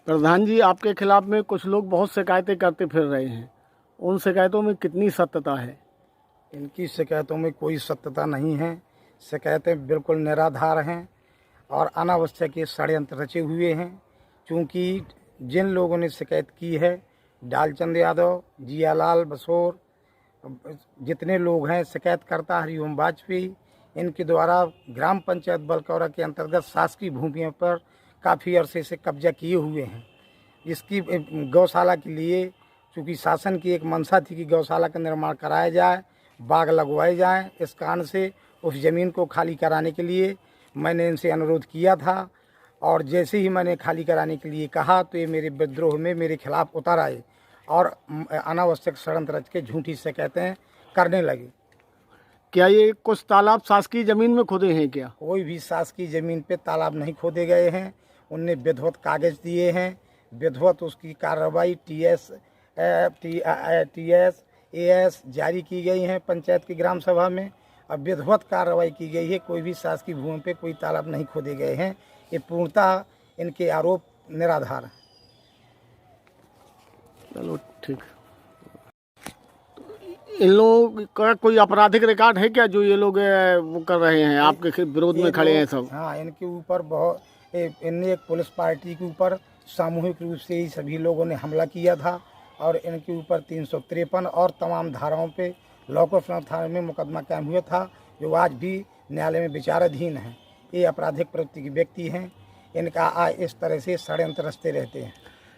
प्रधान जी, आपके खिलाफ में कुछ लोग बहुत शिकायतें करते फिर रहे हैं, उन शिकायतों में कितनी सत्यता है? इनकी शिकायतों में कोई सत्यता नहीं है। शिकायतें बिल्कुल निराधार हैं और अनावश्यक ये षड्यंत्र रचे हुए हैं। क्योंकि जिन लोगों ने शिकायत की है, डालचंद यादव, जियालाल बसोर, जितने लोग हैं शिकायतकर्ता हरिओम वाजपेयी, इनके द्वारा ग्राम पंचायत बलकौरा के अंतर्गत शासकीय भूमियों पर काफ़ी अरसे से कब्जा किए हुए हैं। इसकी गौशाला के लिए चूँकि शासन की एक मंशा थी कि गौशाला का निर्माण कराया जाए, बाग लगवाए जाएं, इस कारण से उस ज़मीन को खाली कराने के लिए मैंने इनसे अनुरोध किया था। और जैसे ही मैंने खाली कराने के लिए कहा तो ये मेरे विद्रोह में मेरे खिलाफ उतर आए और अनावश्यक षड्यंत्र रच के झूठी शिकायतें करने लगे। क्या ये कुछ तालाब शासकीय जमीन में खोदे हैं क्या? कोई भी शासकीय ज़मीन पे तालाब नहीं खोदे गए हैं। उनने विधिवत कागज़ दिए हैं, विधिवत उसकी कार्रवाई टीएस एएस जारी की गई हैं पंचायत की ग्राम सभा में, और विधिवत कार्रवाई की गई है। कोई भी शासकीय भूमि पे कोई तालाब नहीं खोदे गए हैं। ये पूर्णतः इनके आरोप निराधार हैं। चलो ठीक। इन लोगों का कोई आपराधिक रिकॉर्ड है क्या जो ये लोग वो कर रहे हैं, आपके विरोध में खड़े हैं सब? हाँ, इनके ऊपर बहुत इनने एक पुलिस पार्टी के ऊपर सामूहिक रूप से ही सभी लोगों ने हमला किया था और इनके ऊपर 353 और तमाम धाराओं पे लॉकअप थाने में मुकदमा कायम हुआ था, जो आज भी न्यायालय में विचाराधीन है। ये आपराधिक प्रवृत्ति के व्यक्ति हैं। इनका इस तरह से षड्यंत्र रचते रहते हैं।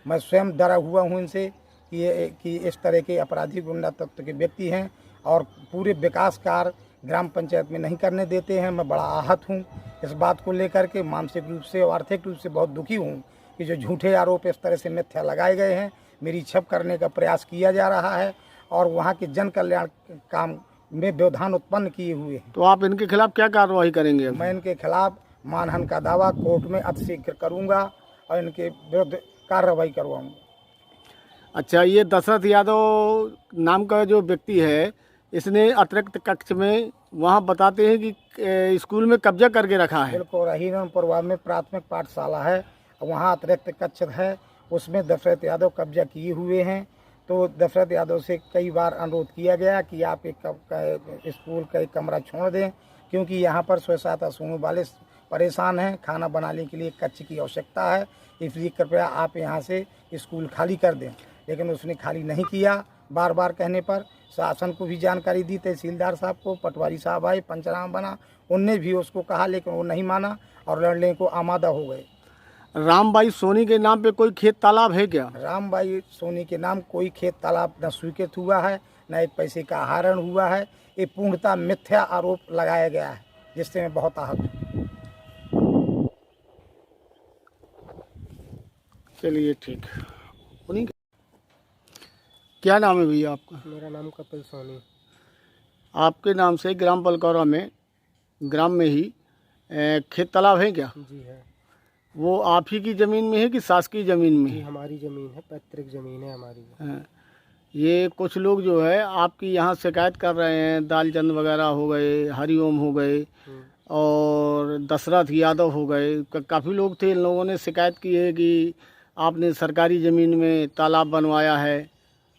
मैं स्वयं डरा हुआ हूँ इनसे कि इस तरह के अपराधी गुंडा तत्व के व्यक्ति हैं और पूरे विकास कार्य ग्राम पंचायत में नहीं करने देते हैं। मैं बड़ा आहत हूँ इस बात को लेकर के, मानसिक रूप से और आर्थिक रूप से बहुत दुखी हूँ कि जो झूठे आरोप इस तरह से मिथ्या लगाए गए हैं, मेरी छप करने का प्रयास किया जा रहा है और वहाँ के जन कल्याण काम में व्यवधान उत्पन्न किए हुए हैं। तो आप इनके खिलाफ क्या कार्रवाई करेंगे? मैं इनके खिलाफ मानहानि का दावा कोर्ट में अतिशीघ्र करूँगा और इनके विरुद्ध कार्रवाई करवाऊँगा। अच्छा, ये दशरथ यादव नाम का जो व्यक्ति है, इसने अतिरिक्त कक्ष में वहाँ बताते हैं कि स्कूल में कब्जा करके रखा है। बिल्कुल, हिरणपुरवा में प्राथमिक पाठशाला है, वहाँ अतिरिक्त कक्ष है, उसमें दशरथ यादव कब्जा किए हुए हैं। तो दशरथ यादव से कई बार अनुरोध किया गया कि आप एक स्कूल का एक कमरा छोड़ दें, क्योंकि यहाँ पर स्व सहायता समूह वाले परेशान हैं। खाना बनाने के लिए कक्ष की आवश्यकता है, इसलिए कृपया आप यहाँ से स्कूल खाली कर दें। लेकिन उसने खाली नहीं किया। बार बार कहने पर शासन को भी जानकारी दी, तहसीलदार साहब को, पटवारी साहब आए, पंचनामा बना, उनने भी उसको कहा, लेकिन वो नहीं माना और लड़ने को आमादा हो गए। रामबाई सोनी के नाम पे कोई खेत तालाब है क्या? रामबाई सोनी के नाम कोई खेत तालाब न स्वीकृत हुआ है, न एक पैसे का आहरण हुआ है। ये पूर्णतः मिथ्या आरोप लगाया गया है, जिससे मैं बहुत आहत हूँ। चलिए ठीक। उन्हीं क्या नाम है भैया आपका? मेरा नाम कपिल सोनी। आपके नाम से ग्राम बलकौरा में, ग्राम में ही खेत तालाब है क्या? जी है। वो आप ही की ज़मीन में है कि शासकीय ज़मीन में? जी, हमारी ज़मीन है, पैतृक ज़मीन है हमारी। हाँ। ये कुछ लोग जो है आपकी यहाँ शिकायत कर रहे हैं, दालचंद वगैरह हो गए, हरिओम हो गए और दशरथ यादव हो गए, काफ़ी लोग थे। इन लोगों ने शिकायत की है कि आपने सरकारी ज़मीन में तालाब बनवाया है।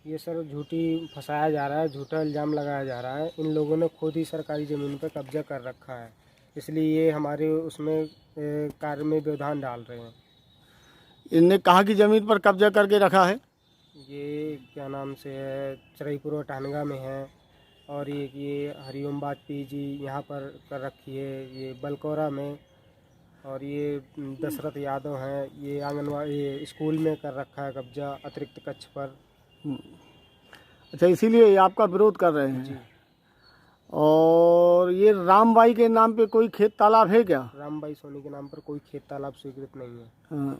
ये सर झूठी फंसाया जा रहा है, झूठा इल्ज़ाम लगाया जा रहा है। इन लोगों ने खुद ही सरकारी ज़मीन पर कब्जा कर रखा है, इसलिए ये हमारे उसमें कार्य में व्यवधान डाल रहे हैं। इनने कहाँ की ज़मीन पर कब्जा करके रखा है? ये क्या नाम से है, चरईपुर टानगा में है, और ये हरिओम वाजपेयी जी यहाँ पर कर रखी है, ये बलकौरा में, और ये दशरथ यादव हैं, ये आंगनवाड़ी ये स्कूल में कर रखा है कब्जा अतिरिक्त कक्ष पर। अच्छा, इसीलिए ये आपका विरोध कर रहे हैं? जी। और ये रामबाई के नाम पे कोई खेत तालाब है क्या? रामबाई सोनी के नाम पर कोई खेत तालाब स्वीकृत नहीं है। हाँ।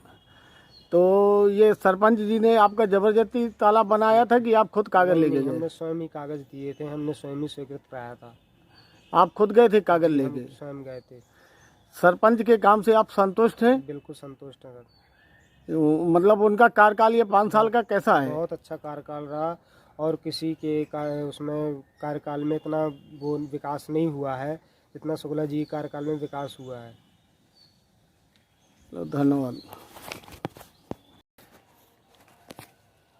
तो ये सरपंच जी ने आपका जबरदस्ती तालाब बनाया था कि आप खुद कागज लेके गए? हमने स्वयं ही कागज दिए थे, हमने स्वयं ही स्वीकृत कराया था। आप खुद गए थे कागज लेके? स्वयं गए थे। सरपंच के काम से आप संतुष्ट हैं? बिल्कुल संतुष्ट हैं। मतलब उनका कार्यकाल ये 5 साल का कैसा है? बहुत अच्छा कार्यकाल रहा, और किसी के उसमें कार्यकाल में इतना वो विकास नहीं हुआ है जितना शुक्ला जी कार्यकाल में विकास हुआ है। धन्यवाद।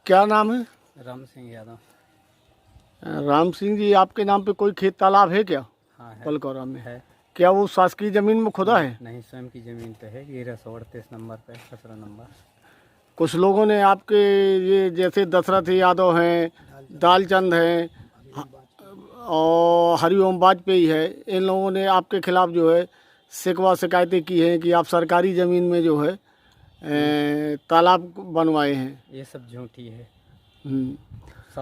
क्या नाम है? राम सिंह यादव। राम सिंह जी, आपके नाम पे कोई खेत तालाब है क्या हाँ है। बलकौरा में? है। क्या वो शासकीय जमीन में खुदा है? नहीं, स्वयं की ज़मीन पे है। ये 138 नंबर पे, 17 नंबर। कुछ लोगों ने आपके ये जैसे दशरथ यादव हैं, दालचंद हैं और हरिओम वाजपेयी है, इन लोगों ने आपके खिलाफ जो है शिकवा शिकायतें की हैं कि आप सरकारी ज़मीन में जो है तालाब बनवाए हैं। ये सब झूठी है।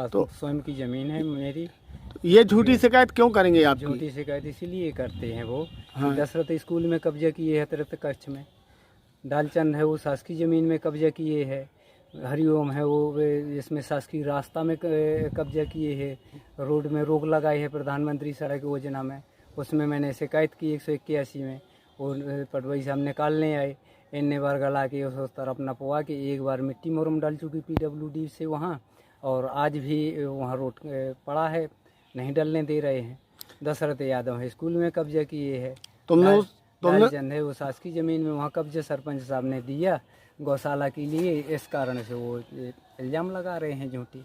तो स्वयं की ज़मीन है मेरी। ये झूठी शिकायत क्यों करेंगे आपकी? झूठी शिकायत इसीलिए करते हैं वो हाँ। दशरथ स्कूल में कब्जा किए है, अतिरिक्त कक्ष में। दालचंद है वो शासकीय ज़मीन में कब्जा किए है। हरिओम है वो इसमें शासकीय रास्ता में कब्जा किए है। रोड में रोक लगाई है प्रधानमंत्री सड़क योजना में, उसमें मैंने शिकायत की 181 में। और पटवारी साहब निकालने आए, इन्ने बार गला के उस तरफ नपवा के एक बार मिट्टी मुरम डाल चुकी PWD से वहाँ, और आज भी वहाँ रोड पड़ा है, नहीं डलने दे रहे हैं। दशरथ यादव है स्कूल में कब्जा किए है। दालचंद है वो शासकीय ज़मीन में, वहाँ कब्जा सरपंच साहब ने दिया गौशाला के लिए, इस कारण से वो इल्ज़ाम लगा रहे हैं झूठी।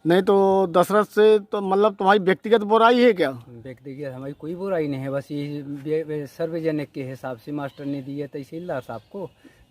नहीं तो दशरथ से तो मतलब तुम्हारी व्यक्तिगत बुराई है क्या? व्यक्तिगत हमारी कोई बुराई नहीं है, बस ये सार्वजनिक के हिसाब से मास्टर ने दिया तहसीलदार साहब को।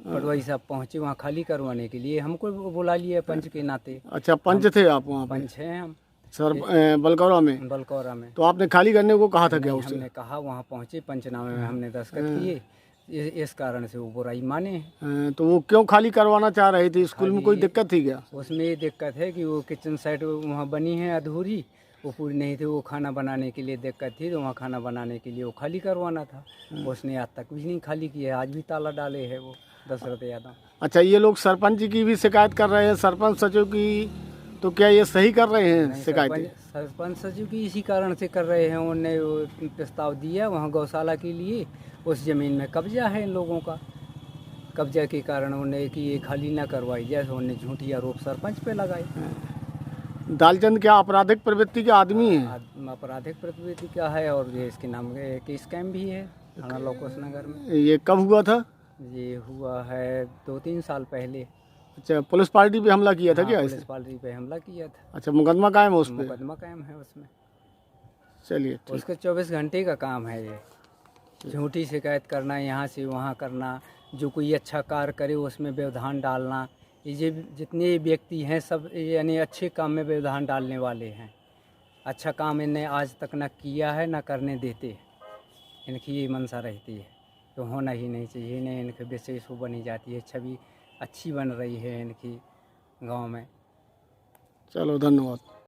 पटवारी साहब पहुँचे वहाँ खाली करवाने के लिए, हमको बुला लिया पंच के नाते। अच्छा, पंच थे आप वहाँ पे? पंच हैं हम सर बलकौरा में? बलकौरा में। तो आपने खाली करने को कहा था क्या उससे? हमने कहा, वहाँ पहुँचे, पंचनामे में हमने दस्तखत किए, इस कारण से वो बुराई माने हैं। तो वो क्यों खाली करवाना चाह रहे थे? स्कूल में कोई दिक्कत थी क्या? उसमें ये दिक्कत है कि वो किचन साइड वहाँ बनी है अधूरी, वो पूरी नहीं थी, वो खाना बनाने के लिए दिक्कत थी, तो वहाँ खाना बनाने के लिए वो खाली करवाना था। उसने आज तक भी नहीं खाली किया, आज भी ताला डाले है वो दशरथ यादव। अच्छा, ये लोग सरपंच की भी शिकायत कर रहे हैं, सरपंच सचिव की, तो क्या ये सही कर रहे हैं शिकायतें? सरपंच सचिव की इसी कारण से कर रहे हैं, उन्होंने प्रस्ताव दिया वहाँ गौशाला के लिए, उस ज़मीन में कब्जा है इन लोगों का। कब्जा के कारण उन्हें कि ये खाली ना करवाई जाए, तो उन्हें झूठी आरोप सरपंच पे लगाए। दालचंद क्या आपराधिक प्रवृत्ति के आदमी है? आपराधिक प्रवृत्ति का है, और ये इसके नाम के स्कैम भी है थाना लोकोस नगर में। ये कब हुआ था? ये हुआ है 2-3 साल पहले। अच्छा, पुलिस पार्टी पे हमला किया था क्या? पुलिस पार्टी पे हमला किया था। अच्छा, मुकदमा कायम है उस पे? मुकदमा कायम है उसमें। चलिए, उसका 24 घंटे का काम है ये, झूठी शिकायत करना, यहाँ से वहाँ करना, जो कोई अच्छा कार्य करे उसमें व्यवधान डालना। ये जितने व्यक्ति हैं सब यानी अच्छे काम में व्यवधान डालने वाले हैं। अच्छा काम इन्हें आज तक न किया है, न करने देते। इनकी ये मंशा रहती है, तो होना ही नहीं चाहिए। इन्हें इनके विशेष वो बनी जाती है, छवि अच्छी बन रही है इनकी गांव में। चलो धन्यवाद।